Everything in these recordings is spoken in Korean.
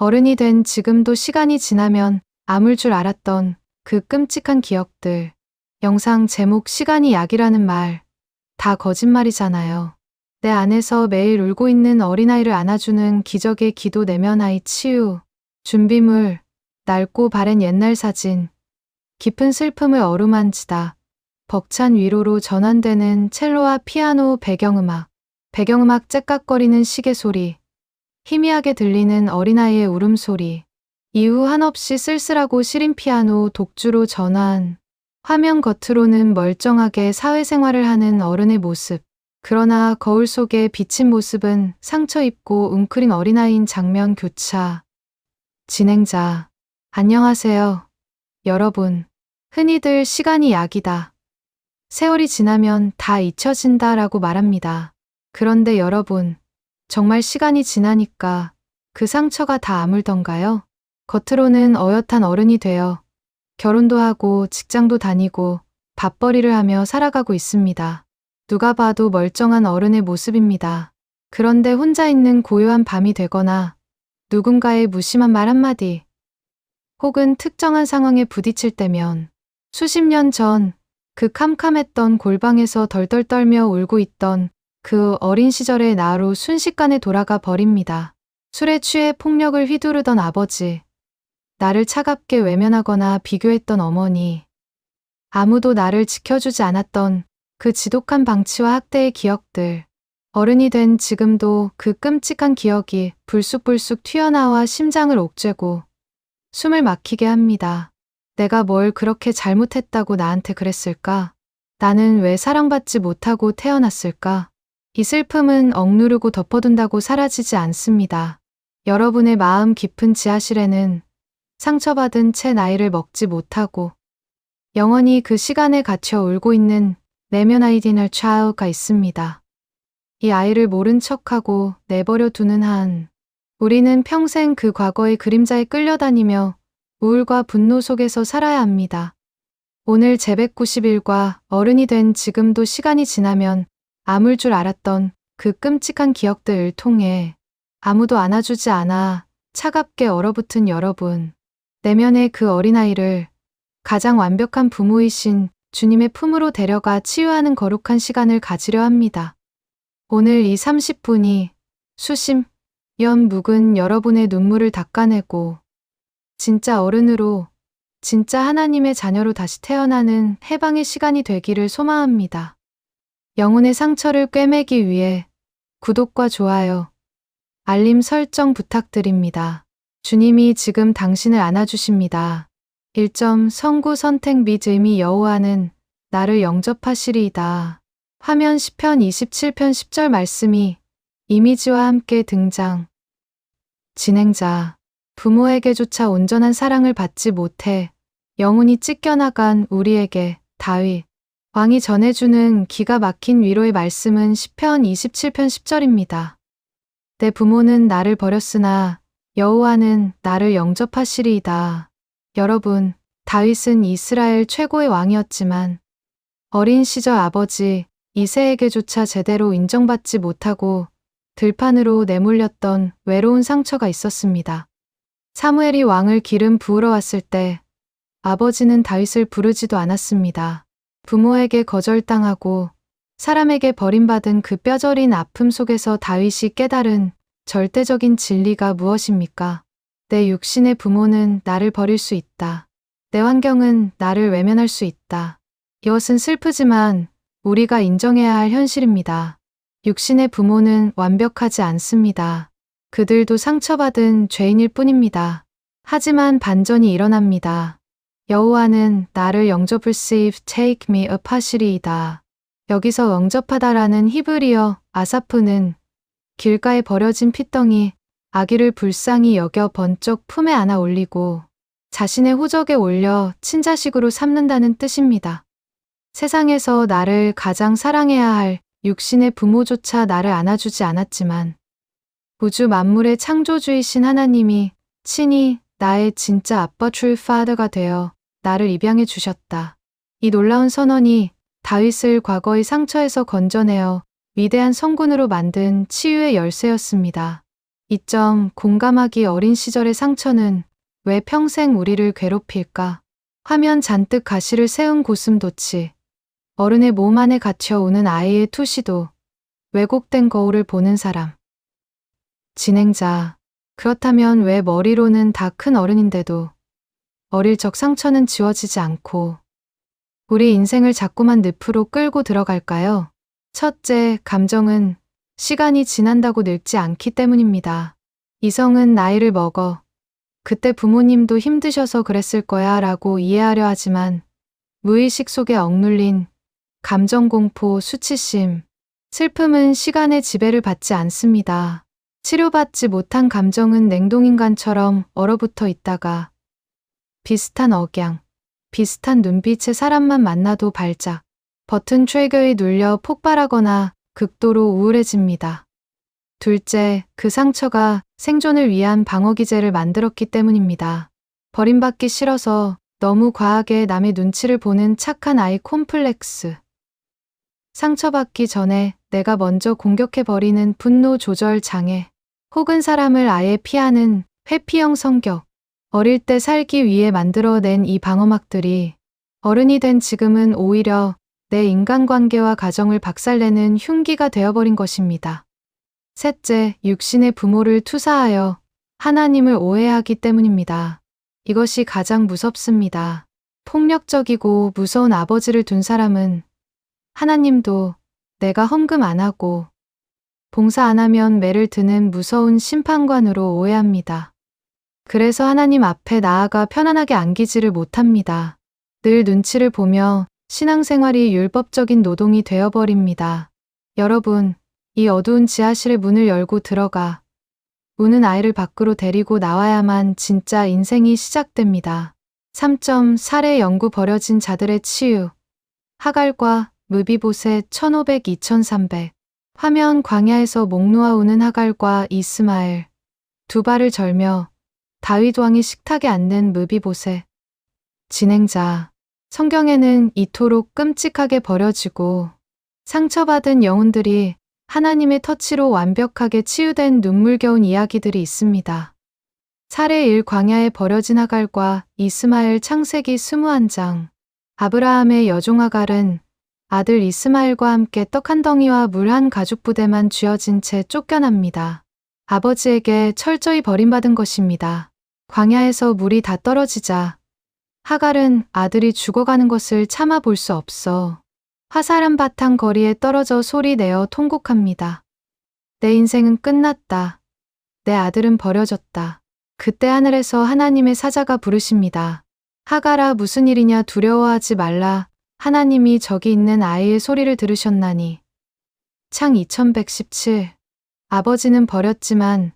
어른이 된 지금도 시간이 지나면 아물 줄 알았던 그 끔찍한 기억들. 영상 제목 시간이 약이라는 말. 다 거짓말이잖아요. 내 안에서 매일 울고 있는 어린아이를 안아주는 기적의 기도 내면 아이 치유. 준비물. 낡고 바랜 옛날 사진. 깊은 슬픔을 어루만지다. 벅찬 위로로 전환되는 첼로와 피아노 배경음악. 배경음악 째깍거리는 시계 소리. 희미하게 들리는 어린아이의 울음소리. 이후 한없이 쓸쓸하고 시린 피아노 독주로 전환. 화면 겉으로는 멀쩡하게 사회생활을 하는 어른의 모습. 그러나 거울 속에 비친 모습은 상처 입고 웅크린 어린아이인 장면 교차. 진행자. 안녕하세요. 여러분. 흔히들 시간이 약이다. 세월이 지나면 다 잊혀진다 라고 말합니다. 그런데 여러분, 정말 시간이 지나니까 그 상처가 다 아물던가요? 겉으로는 어엿한 어른이 되어 결혼도 하고 직장도 다니고 밥벌이를 하며 살아가고 있습니다. 누가 봐도 멀쩡한 어른의 모습입니다. 그런데 혼자 있는 고요한 밤이 되거나 누군가의 무심한 말 한마디 혹은 특정한 상황에 부딪힐 때면 수십 년 전 그 캄캄했던 골방에서 덜덜 떨며 울고 있던 그 어린 시절의 나로 순식간에 돌아가 버립니다. 술에 취해 폭력을 휘두르던 아버지, 나를 차갑게 외면하거나 비교했던 어머니, 아무도 나를 지켜주지 않았던 그 지독한 방치와 학대의 기억들. 어른이 된 지금도 그 끔찍한 기억이 불쑥불쑥 튀어나와 심장을 옥죄고 숨을 막히게 합니다. 내가 뭘 그렇게 잘못했다고 나한테 그랬을까? 나는 왜 사랑받지 못하고 태어났을까? 이 슬픔은 억누르고 덮어둔다고 사라지지 않습니다. 여러분의 마음 깊은 지하실에는 상처받은 채 나이를 먹지 못하고 영원히 그 시간에 갇혀 울고 있는 내면 아이디널 child가 있습니다. 이 아이를 모른 척하고 내버려 두는 한 우리는 평생 그 과거의 그림자에 끌려다니며 우울과 분노 속에서 살아야 합니다. 오늘 제190일과 어른이 된 지금도 시간이 지나면 아물 줄 알았던 그 끔찍한 기억들을 통해 아무도 안아주지 않아 차갑게 얼어붙은 여러분. 내면의 그 어린아이를 가장 완벽한 부모이신 주님의 품으로 데려가 치유하는 거룩한 시간을 가지려 합니다. 오늘 이 30분이 수심, 연 묵은 여러분의 눈물을 닦아내고 진짜 어른으로, 진짜 하나님의 자녀로 다시 태어나는 해방의 시간이 되기를 소망합니다. 영혼의 상처를 꿰매기 위해 구독과 좋아요, 알림 설정 부탁드립니다. 주님이 지금 당신을 안아주십니다. 1점 선구 선택 및 의미 여호와는 나를 영접하시리이다. 화면 시편 27편 10절 말씀이 이미지와 함께 등장. 진행자. 부모에게조차 온전한 사랑을 받지 못해 영혼이 찢겨나간 우리에게 다윗 왕이 전해주는 기가 막힌 위로의 말씀은 시편 27편 10절입니다. 내 부모는 나를 버렸으나 여호와는 나를 영접하시리이다. 여러분, 다윗은 이스라엘 최고의 왕이었지만 어린 시절 아버지 이새에게조차 제대로 인정받지 못하고 들판으로 내몰렸던 외로운 상처가 있었습니다. 사무엘이 왕을 기름 부으러 왔을 때 아버지는 다윗을 부르지도 않았습니다. 부모에게 거절당하고 사람에게 버림받은 그 뼈저린 아픔 속에서 다윗이 깨달은 절대적인 진리가 무엇입니까? 내 육신의 부모는 나를 버릴 수 있다. 내 환경은 나를 외면할 수 있다. 이것은 슬프지만 우리가 인정해야 할 현실입니다. 육신의 부모는 완벽하지 않습니다. 그들도 상처받은 죄인일 뿐입니다. 하지만 반전이 일어납니다. 여호와는 나를 영접을 take me up 하시리이다. 여기서 영접하다라는 히브리어 아사프는 길가에 버려진 핏덩이 아기를 불쌍히 여겨 번쩍 품에 안아 올리고 자신의 호적에 올려 친자식으로 삼는다는 뜻입니다. 세상에서 나를 가장 사랑해야 할 육신의 부모조차 나를 안아주지 않았지만 우주 만물의 창조주이신 하나님이 친히 나의 진짜 아빠 true father가 되어 나를 입양해 주셨다. 이 놀라운 선언이 다윗을 과거의 상처에서 건져내어 위대한 성군으로 만든 치유의 열쇠였습니다. 이점 공감하기 어린 시절의 상처는 왜 평생 우리를 괴롭힐까? 화면 잔뜩 가시를 세운 고슴도치. 어른의 몸 안에 갇혀 우는 아이의 투시도. 왜곡된 거울을 보는 사람. 진행자. 그렇다면 왜 머리로는 다 큰 어른인데도 어릴 적 상처는 지워지지 않고 우리 인생을 자꾸만 늪으로 끌고 들어갈까요? 첫째, 감정은 시간이 지난다고 늙지 않기 때문입니다. 이성은 나이를 먹어 그때 부모님도 힘드셔서 그랬을 거야 라고 이해하려 하지만 무의식 속에 억눌린 감정공포, 수치심, 슬픔은 시간의 지배를 받지 않습니다. 치료받지 못한 감정은 냉동인간처럼 얼어붙어 있다가 비슷한 억양, 비슷한 눈빛의 사람만 만나도 발작, 버튼 트리거에 눌려 폭발하거나 극도로 우울해집니다. 둘째, 그 상처가 생존을 위한 방어기제를 만들었기 때문입니다. 버림받기 싫어서 너무 과하게 남의 눈치를 보는 착한 아이 콤플렉스. 상처받기 전에 내가 먼저 공격해버리는 분노 조절 장애, 혹은 사람을 아예 피하는 회피형 성격. 어릴 때 살기 위해 만들어낸 이 방어막들이 어른이 된 지금은 오히려 내 인간관계와 가정을 박살내는 흉기가 되어버린 것입니다. 셋째, 육신의 부모를 투사하여 하나님을 오해하기 때문입니다. 이것이 가장 무섭습니다. 폭력적이고 무서운 아버지를 둔 사람은 하나님도 내가 헌금 안 하고 봉사 안 하면 매를 드는 무서운 심판관으로 오해합니다. 그래서 하나님 앞에 나아가 편안하게 안기지를 못합니다. 늘 눈치를 보며 신앙생활이 율법적인 노동이 되어버립니다. 여러분, 이 어두운 지하실의 문을 열고 들어가 우는 아이를 밖으로 데리고 나와야만 진짜 인생이 시작됩니다. 3점 사례 연구 버려진 자들의 치유. 하갈과 므비보셋 1500-2300. 화면 광야에서 목 놓아 우는 하갈과 이스마엘. 두 발을 절며 다윗 왕의 식탁에 앉는 므비보셋. 진행자. 성경에는 이토록 끔찍하게 버려지고 상처받은 영혼들이 하나님의 터치로 완벽하게 치유된 눈물겨운 이야기들이 있습니다. 사례 1 광야에 버려진 하갈과 이스마엘 창세기 21장. 아브라함의 여종 하갈은 아들 이스마엘과 함께 떡 한 덩이와 물 한 가죽 부대만 쥐어진 채 쫓겨납니다. 아버지에게 철저히 버림받은 것입니다. 광야에서 물이 다 떨어지자 하갈은 아들이 죽어가는 것을 참아 볼 수 없어 화살한 바탕 거리에 떨어져 소리내어 통곡합니다. 내 인생은 끝났다. 내 아들은 버려졌다. 그때 하늘에서 하나님의 사자가 부르십니다. 하갈아, 무슨 일이냐, 두려워하지 말라. 하나님이 저기 있는 아이의 소리를 들으셨나니. 창 2117. 아버지는 버렸지만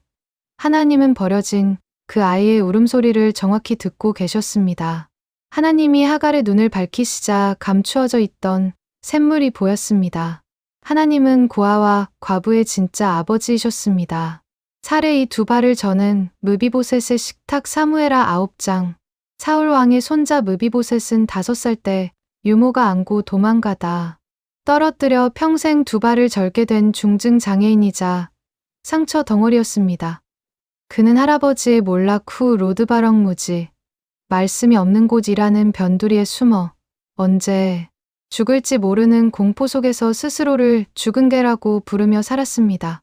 하나님은 버려진 그 아이의 울음소리를 정확히 듣고 계셨습니다. 하나님이 하갈의 눈을 밝히시자 감추어져 있던 샘물이 보였습니다. 하나님은 고아와 과부의 진짜 아버지이셨습니다. 사례 이 두 발을 저는 므비보셋의 식탁 사무엘하 9장. 사울 왕의 손자 므비보셋은 5살 때 유모가 안고 도망가다 떨어뜨려 평생 두 발을 절게 된 중증 장애인이자 상처 덩어리였습니다. 그는 할아버지의 몰락 후 로드바럭 무지, 말씀이 없는 곳이라는 변두리에 숨어 언제 죽을지 모르는 공포 속에서 스스로를 죽은 개라고 부르며 살았습니다.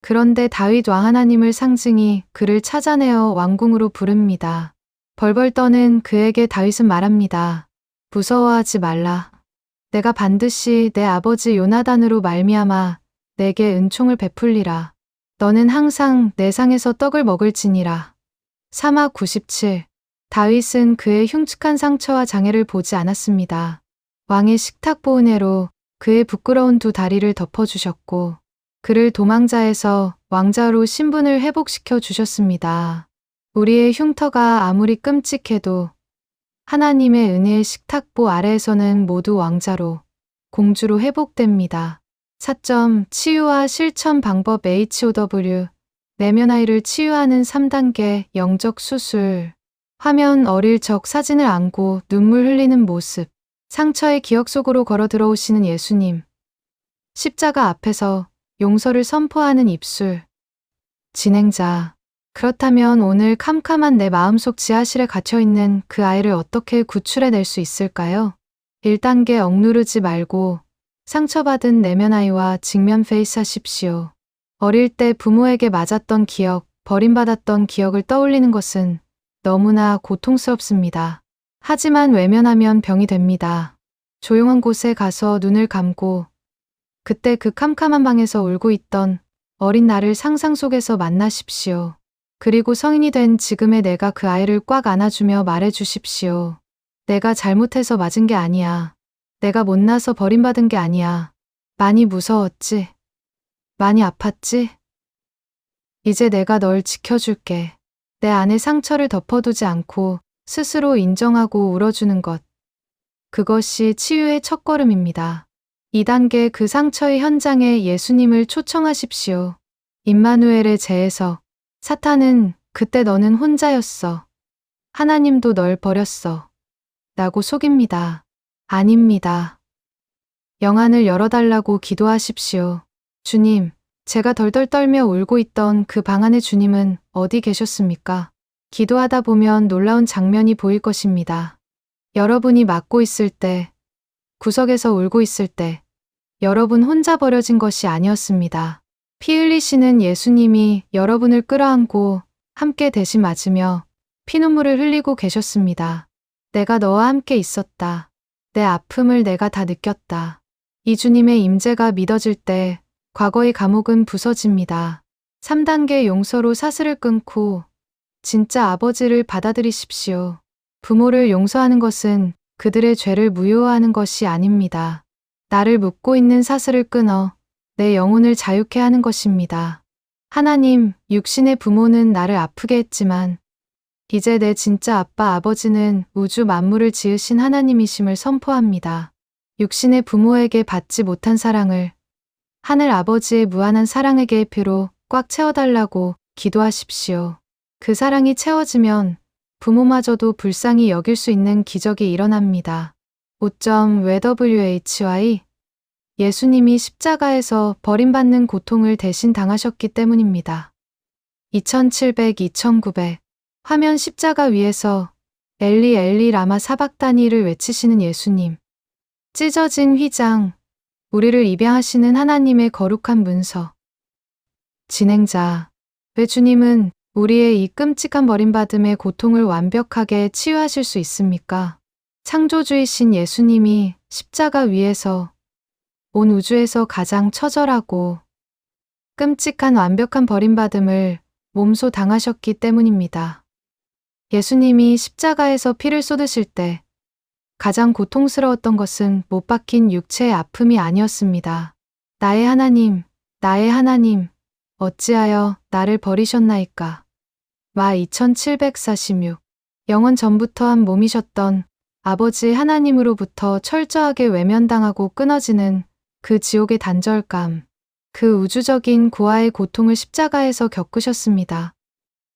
그런데 다윗 왕 하나님을 상징이 그를 찾아내어 왕궁으로 부릅니다. 벌벌 떠는 그에게 다윗은 말합니다. 무서워하지 말라. 내가 반드시 내 아버지 요나단으로 말미암아 내게 은총을 베풀리라. 너는 항상 내 상에서 떡을 먹을지니라. 사막 97. 다윗은 그의 흉측한 상처와 장애를 보지 않았습니다. 왕의 식탁 보은혜로 그의 부끄러운 두 다리를 덮어주셨고 그를 도망자에서 왕자로 신분을 회복시켜 주셨습니다. 우리의 흉터가 아무리 끔찍해도 하나님의 은혜의 식탁보 아래에서는 모두 왕자로, 공주로 회복됩니다. 4점 치유와 실천 방법 HOW. 내면 아이를 치유하는 3단계 영적 수술. 화면 어릴 적 사진을 안고 눈물 흘리는 모습. 상처의 기억 속으로 걸어 들어오시는 예수님. 십자가 앞에서 용서를 선포하는 입술. 진행자. 그렇다면 오늘 캄캄한 내 마음속 지하실에 갇혀있는 그 아이를 어떻게 구출해낼 수 있을까요? 1단계 억누르지 말고 상처받은 내면 아이와 직면 페이스하십시오. 어릴 때 부모에게 맞았던 기억, 버림받았던 기억을 떠올리는 것은 너무나 고통스럽습니다. 하지만 외면하면 병이 됩니다. 조용한 곳에 가서 눈을 감고 그때 그 캄캄한 방에서 울고 있던 어린 나를 상상 속에서 만나십시오. 그리고 성인이 된 지금의 내가 그 아이를 꽉 안아주며 말해주십시오. 내가 잘못해서 맞은 게 아니야. 내가 못나서 버림받은 게 아니야. 많이 무서웠지? 많이 아팠지? 이제 내가 널 지켜줄게. 내 안의 상처를 덮어두지 않고 스스로 인정하고 울어주는 것. 그것이 치유의 첫걸음입니다. 2단계 그 상처의 현장에 예수님을 초청하십시오. 임마누엘의 제에서 사탄은 그때 너는 혼자였어. 하나님도 널 버렸어. 라고 속입니다. 아닙니다. 영안을 열어달라고 기도하십시오. 주님, 제가 덜덜 떨며 울고 있던 그 방 안의 주님은 어디 계셨습니까? 기도하다 보면 놀라운 장면이 보일 것입니다. 여러분이 막고 있을 때, 구석에서 울고 있을 때, 여러분 혼자 버려진 것이 아니었습니다. 피 흘리시는 예수님이 여러분을 끌어안고 함께 대신 맞으며 피눈물을 흘리고 계셨습니다. 내가 너와 함께 있었다. 내 아픔을 내가 다 느꼈다. 이 주님의 임재가 믿어질 때 과거의 감옥은 부서집니다. 3단계 용서로 사슬을 끊고 진짜 아버지를 받아들이십시오. 부모를 용서하는 것은 그들의 죄를 무효화하는 것이 아닙니다. 나를 묶고 있는 사슬을 끊어 내 영혼을 자유케 하는 것입니다. 하나님, 육신의 부모는 나를 아프게 했지만 이제 내 진짜 아빠 아버지는 우주 만물을 지으신 하나님이심을 선포합니다. 육신의 부모에게 받지 못한 사랑을 하늘 아버지의 무한한 사랑의 계피로 꽉 채워달라고 기도하십시오. 그 사랑이 채워지면 부모마저도 불쌍히 여길 수 있는 기적이 일어납니다. 5.why 예수님이 십자가에서 버림받는 고통을 대신 당하셨기 때문입니다. 2700, 2900 화면 십자가 위에서 엘리 엘리 라마 사박다니를 외치시는 예수님. 찢어진 휘장, 우리를 입양하시는 하나님의 거룩한 문서. 진행자. 왜 주님은 우리의 이 끔찍한 버림받음의 고통을 완벽하게 치유하실 수 있습니까? 창조주이신 예수님이 십자가 위에서 온 우주에서 가장 처절하고 끔찍한 완벽한 버림받음을 몸소 당하셨기 때문입니다. 예수님이 십자가에서 피를 쏟으실 때 가장 고통스러웠던 것은 못 박힌 육체의 아픔이 아니었습니다. 나의 하나님, 나의 하나님, 어찌하여 나를 버리셨나이까. 마 2746 영원 전부터 한 몸이셨던 아버지 하나님으로부터 철저하게 외면당하고 끊어지는 그 지옥의 단절감, 그 우주적인 고아의 고통을 십자가에서 겪으셨습니다.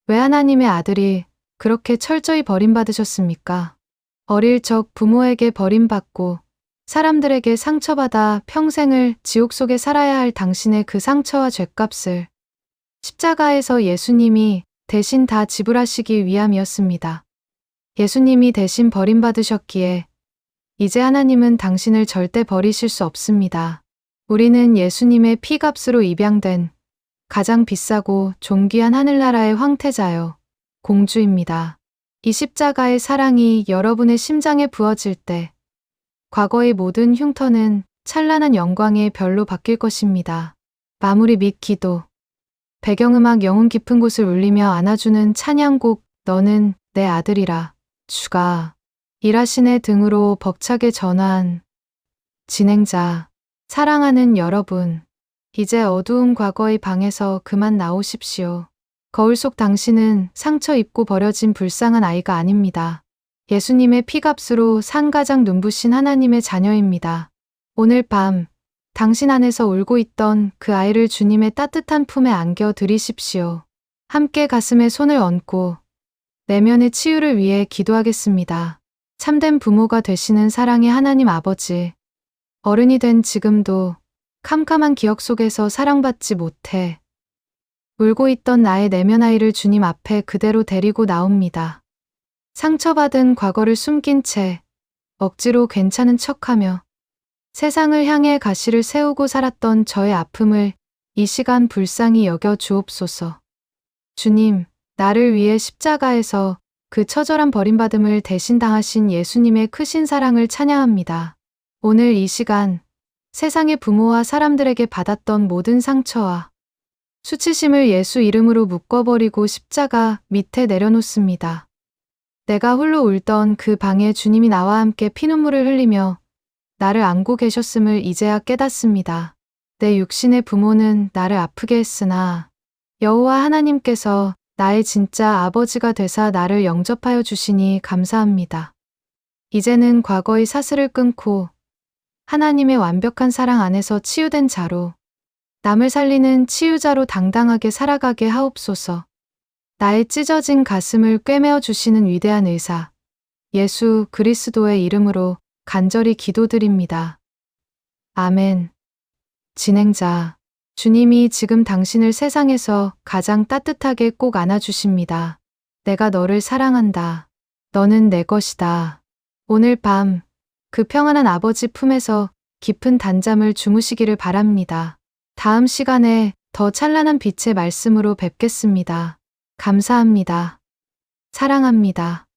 왜 하나님의 아들이 그렇게 철저히 버림받으셨습니까? 어릴 적 부모에게 버림받고 사람들에게 상처받아 평생을 지옥 속에 살아야 할 당신의 그 상처와 죗값을 십자가에서 예수님이 대신 다 지불하시기 위함이었습니다. 예수님이 대신 버림받으셨기에 이제 하나님은 당신을 절대 버리실 수 없습니다. 우리는 예수님의 피값으로 입양된 가장 비싸고 존귀한 하늘나라의 황태자요, 공주입니다. 이 십자가의 사랑이 여러분의 심장에 부어질 때 과거의 모든 흉터는 찬란한 영광의 별로 바뀔 것입니다. 마무리 및 기도. 배경음악 영혼 깊은 곳을 울리며 안아주는 찬양곡 너는 내 아들이라 주가 일하신의 등으로 벅차게 전환. 진행자. 사랑하는 여러분. 이제 어두운 과거의 방에서 그만 나오십시오. 거울 속 당신은 상처 입고 버려진 불쌍한 아이가 아닙니다. 예수님의 피값으로 산 가장 눈부신 하나님의 자녀입니다. 오늘 밤 당신 안에서 울고 있던 그 아이를 주님의 따뜻한 품에 안겨 드리십시오. 함께 가슴에 손을 얹고 내면의 치유를 위해 기도하겠습니다. 참된 부모가 되시는 사랑의 하나님 아버지. 어른이 된 지금도 캄캄한 기억 속에서 사랑받지 못해 울고 있던 나의 내면 아이를 주님 앞에 그대로 데리고 나옵니다. 상처받은 과거를 숨긴 채 억지로 괜찮은 척하며 세상을 향해 가시를 세우고 살았던 저의 아픔을 이 시간 불쌍히 여겨 주옵소서. 주님, 나를 위해 십자가에서 그 처절한 버림받음을 대신 당하신 예수님의 크신 사랑을 찬양합니다. 오늘 이 시간 세상의 부모와 사람들에게 받았던 모든 상처와 수치심을 예수 이름으로 묶어버리고 십자가 밑에 내려놓습니다. 내가 홀로 울던 그 방에 주님이 나와 함께 피눈물을 흘리며 나를 안고 계셨음을 이제야 깨닫습니다. 내 육신의 부모는 나를 아프게 했으나 여호와 하나님께서 나의 진짜 아버지가 되사 나를 영접하여 주시니 감사합니다. 이제는 과거의 사슬을 끊고 하나님의 완벽한 사랑 안에서 치유된 자로 남을 살리는 치유자로 당당하게 살아가게 하옵소서. 나의 찢어진 가슴을 꿰매어 주시는 위대한 의사 예수 그리스도의 이름으로 간절히 기도드립니다. 아멘. 진행자, 주님이 지금 당신을 세상에서 가장 따뜻하게 꼭 안아주십니다. 내가 너를 사랑한다. 너는 내 것이다. 오늘 밤 그 평안한 아버지 품에서 깊은 단잠을 주무시기를 바랍니다. 다음 시간에 더 찬란한 빛의 말씀으로 뵙겠습니다. 감사합니다. 사랑합니다.